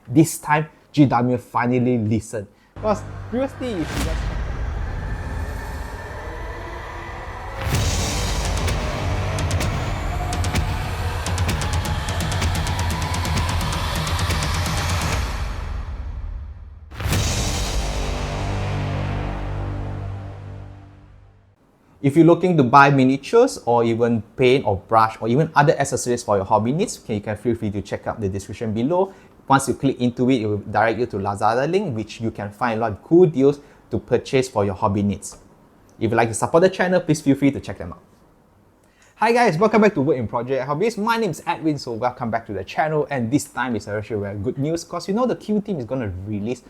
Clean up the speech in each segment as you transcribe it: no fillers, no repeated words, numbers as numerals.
This time, GW finally listened. Because previously, if you guys If you're looking to buy miniatures or even paint or brush or even other accessories for your hobby needs, you can feel free to check out the description below. Once you click into it, it will direct you to Lazada link, which you can find a lot of cool deals to purchase for your hobby needs. If you'd like to support the channel, please feel free to check them out. Hi guys, welcome back to Work in Project Hobbies. My name is Edwin, so welcome back to the channel, and this time is actually very good news because you know the Killteam is going to release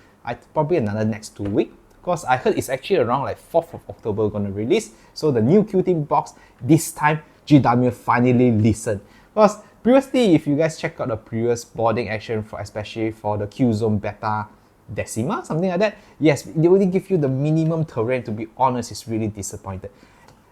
probably another next 2 weeks. Because I heard it's actually around like 4th of October going to release. So the new Killteam box, this time GW finally listened. Because previously, if you guys check out the previous boarding action, for especially for the Killzone Beta Decima, something like that, yes, they only give you the minimum terrain. To be honest, it's really disappointed.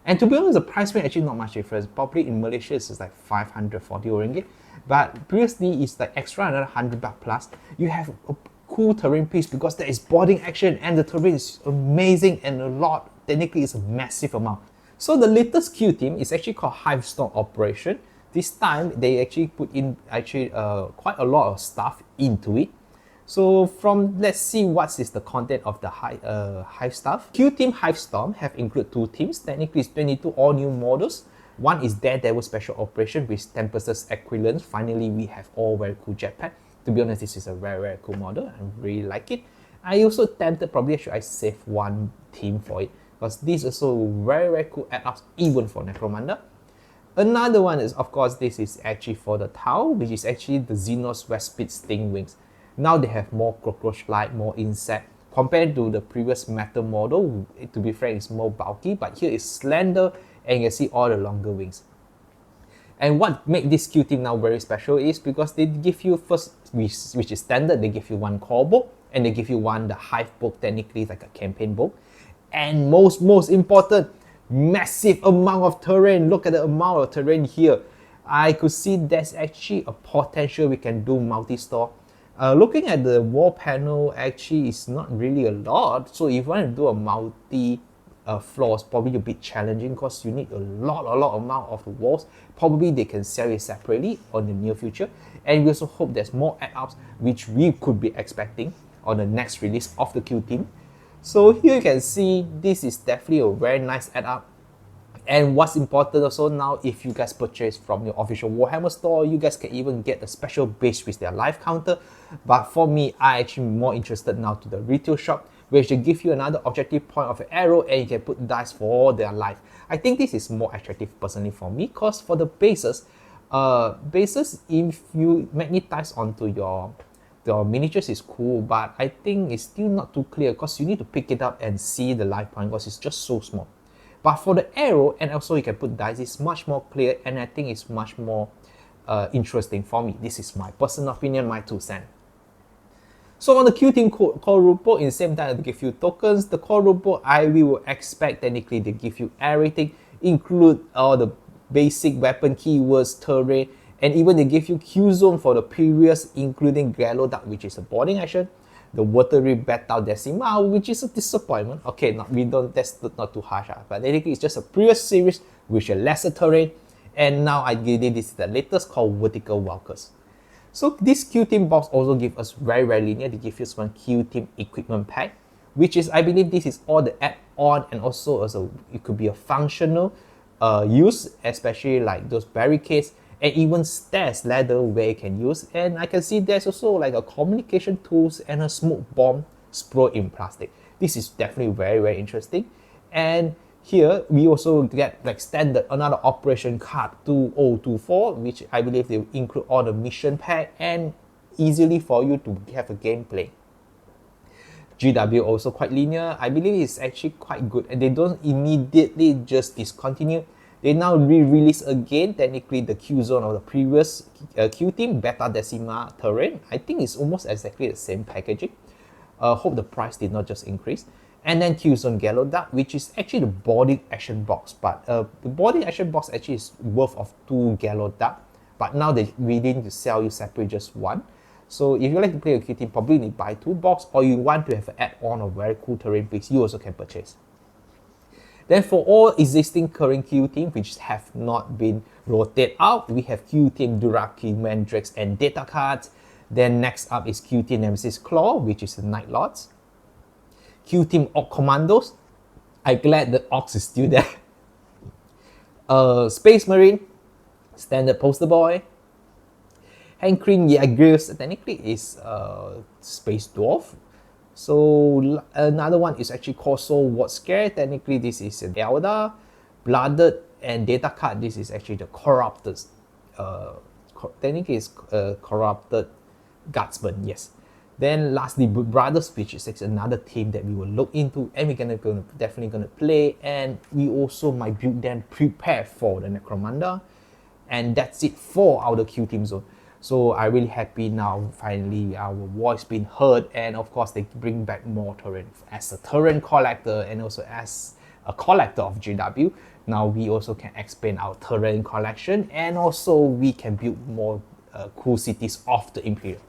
And to be honest, the price range actually not much difference. Probably in Malaysia, it's like 540 ringgit. But previously, it's like extra another 100 baht plus. You have a cool terrain piece because there is boarding action and the terrain is amazing and a lot. Technically, it's a massive amount. So the latest Killteam is actually called Hivestorm Operation. This time, they actually put in quite a lot of stuff into it. So let's see what is the content of the Hive stuff. Killteam Hivestorm have included 2 teams. Technically, it's 22 all new models. One is Daredevil Special Operation with Tempest's Equivalent. Finally, we have all very cool jetpack. To be honest, this is a very cool model. I really like it. I also tempted, probably should I save one team for it, because this is also very cool add-ups even for Necromunda. Another one is, of course, this is actually for the Tau, which is actually the Xenos Westpit Sting Wings. Now they have more cockroach-like, more insect. Compared to the previous metal model, to be frank, it's more bulky, but here it's slender and you can see all the longer wings. And what makes this Killteam now very special is because they give you first, which is standard, they give you one core book, and they give you one, the Hive book, technically like a campaign book. And most important, massive amount of terrain. Look at the amount of terrain here. I could see there's actually a potential we can do multi-store. Looking at the wall panel, actually it's not really a lot. So if you want to do a multi floors, probably a bit challenging because you need a lot amount of the walls. Probably they can sell it separately on the near future, and we also hope there's more add-ups which we could be expecting on the next release of the Killteam. So here you can see this is definitely a very nice add-up. And what's important also now, if you guys purchase from your official Warhammer store, you guys can even get a special base with their life counter. But for me, I actually more interested now to the retail shop, which they give you another objective point of an arrow and you can put dice for their life. I think this is more attractive personally for me, because for the bases, if you magnetize onto your miniatures is cool, but I think it's still not too clear because you need to pick it up and see the life point because it's just so small. But for the arrow, and also you can put dice, it's much more clear, and I think it's much more interesting for me. This is my personal opinion, my 2 cents. So on the Killteam core rulebook, in the same time they give you tokens. The core rulebook, I will expect technically they give you everything, include all the basic weapon keywords, terrain, and even they give you Killzone for the previous, including Gallow Duck, which is a boarding action, the Watery Beta Decima, which is a disappointment. Okay, that's not too harsh, but technically it's just a previous series with a lesser terrain, and now I give this is the latest called Vertical Walkers. So this Killteam box also gives us very linear. They give us one Killteam equipment pack, which is, I believe this is all the add-on, and also it could be a functional use, especially like those barricades and even stairs ladder where you can use. And I can see there's also like a communication tools and a smoke bomb spray in plastic. This is definitely very interesting. And here we also get like standard another operation card 2024, which I believe they will include all the mission pack and easily for you to have a gameplay. GW also quite linear. I believe it's actually quite good, and they don't immediately just discontinue. They now re-release again technically the Killzone of the previous Killteam Beta Decima terrain. I think it's almost exactly the same packaging. Hope the price did not just increase. And then Killzone Gallow Duck, which is actually the boarding action box, but the boarding action box actually is worth of 2 Gallow Duck, but now they're willing to sell you separate just one. So if you like to play a Killteam, probably need to buy 2 box, or you want to have an add-on of very cool terrain piece, you also can purchase. Then for all existing current Killteam which have not been rotated out, we have Killteam Duraki, Mandrakes, and data cards. Then next up is Killteam Nemesis Claw, which is the Night Lords. Killteam Orc Commandos. I'm glad the Orcs is still there. Space Marine, standard poster boy. Hankrin Yagris technically is Space Dwarf. So another one is actually Corso What Scare. Technically this is an Eldar. Blooded and data card, this is actually the Corrupted. Technically it's Corrupted Guardsman, yes. Then lastly, Brothers, which is another team that we will look into and we're definitely gonna play, and we also might build them prepare for the Necromunda. And that's it for our Killteam zone. So I'm really happy now finally our voice being heard, and of course they bring back more terrain. As a terrain collector and also as a collector of GW, now we also can expand our terrain collection, and also we can build more cool cities of the Imperial.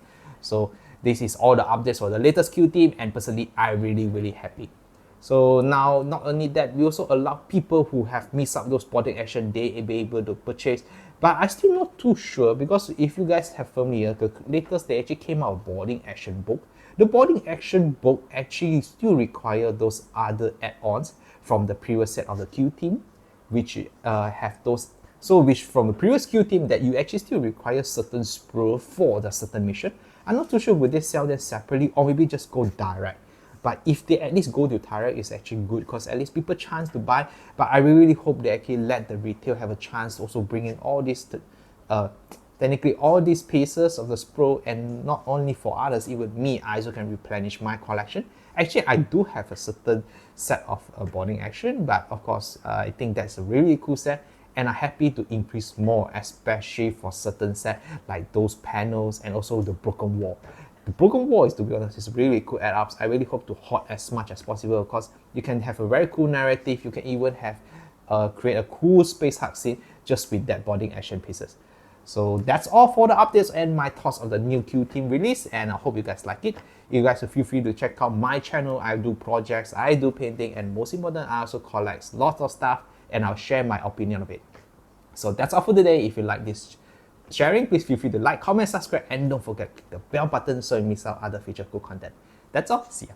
So this is all the updates for the latest Killteam, and personally I'm really happy. So now not only that, we also allow people who have missed out those boarding action, they be able to purchase. But I'm still not too sure, because if you guys have familiar, the latest they actually came out with boarding action book. The boarding action book actually still require those other add-ons from the previous set of the Killteam, which have those. So which from the previous Killteam that you actually still require certain sprue for the certain mission. I'm not too sure would they sell them separately or maybe just go direct. But if they at least go to direct, it's actually good because at least people chance to buy. But I really hope they actually let the retail have a chance to also bring in all these, technically all these pieces of the sprue, and not only for others, even me, I also can replenish my collection. Actually, I do have a certain set of boarding action, but of course, I think that's a really cool set. And I'm happy to increase more, especially for certain set like those panels and also the Broken Wall. The Broken Wall is, to be honest, is really cool add-ups. I really hope to hoard as much as possible because you can have a very cool narrative. You can even have create a cool space hug scene just with that boarding action pieces. So that's all for the updates and my thoughts of the new Killteam release, and I hope you guys like it. You guys will feel free to check out my channel. I do projects, I do painting, and most important, I also collect lots of stuff, and I'll share my opinion of it. So that's all for today. If you like this sharing, please feel free to like, comment, subscribe, and don't forget to click the bell button so you miss out other future cool content. That's all. See ya.